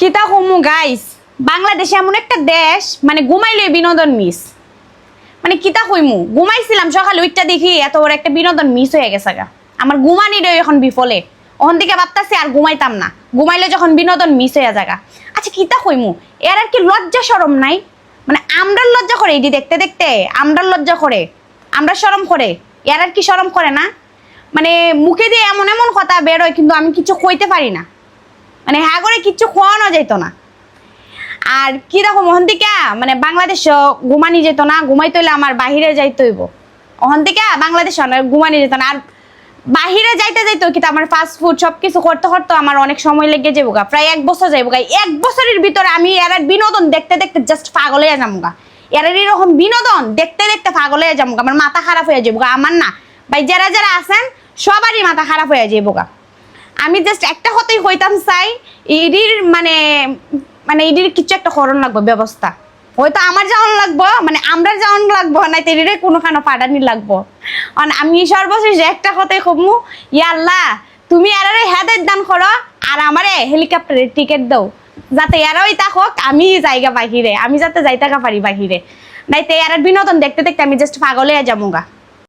কিতা কমু গাইস, বাংলাদেশ এমন একটা দেশ মানে ঘুমাইলে বিনোদন মিস। মানে কিতা কইমু, ঘুমাইছিলাম সকালে ওইটা দেখি এত বড় একটা বিনোদন মিস হয়ে গেছে গা। আমার ঘুমানিরও এখন বিফলে। ওখান থেকে ভাবতাছি আর ঘুমাইতাম না, ঘুমাইলে যখন বিনোদন মিস হয়ে যাগা। আচ্ছা কিতা কইমু, এর আর কি লজ্জা শরম নাই? মানে আমরা লজ্জা করে এটি দেখতে দেখতে, আমরা লজ্জা করে, আমরা শরম করে, এর আর কি শরম করে না? মানে মুখে দিয়ে এমন এমন কথা বেরোয় কিন্তু আমি কিছু কইতে পারি না। মানে হ্যাঁ করে কিচ্ছু খোয়ানো যেত না। আর কিরকম ওখান থেকে মানে বাংলাদেশ ঘুমানি যেত না, ঘুমাইতে হইলে আমার বাহিরে যাইতে হইব। ওখান থেকে বাংলাদেশ ঘুমানি যেত না। আর বাহিরে যাইতে যাইতো কিন্তু আমার ফাস্ট ফুড সবকিছু করতে করতে আমার অনেক সময় লেগে যাবো গা, প্রায় 1 বছর যাইব গা। 1 বছরের ভিতরে আমি এর বিনোদন দেখতে দেখতে জাস্ট পাগল হয়ে যাবো গা। এর এরকম বিনোদন দেখতে দেখতে পাগল হয়ে যাবো গা, আমার মাথা খারাপ হয়ে যাবো গা। আমার না ভাই, যারা যারা আছেন সবারই মাথা খারাপ হয়ে যাবো গা। আমি জাস্ট একটা কথাই কইতাম চাই, ইডির মানে মানে ইডির কিছু একটা করণ লাগবে ব্যবস্থা। হয়তো আমার যাওয়ান লাগবো, মানে আমরা যাওয়ান লাগবো না, তেরিরে কোনোখানে পাঠানি লাগবো। আমি সর্বশেষ একটা কথাই কমু, ইয়া আল্লাহ তুমি এরারে হেদায়েত দান করো আর আমারে হেলিকপ্টারের টিকিট দাও, যাতে এরাই থাকুক আমি জায়গা বাহিরে, আমি যাতে যাইতে পারি বাহিরে। নাইতে এরার বিনোদন দেখতে দেখতে আমি জাস্ট পাগল হয়ে যাবো গা।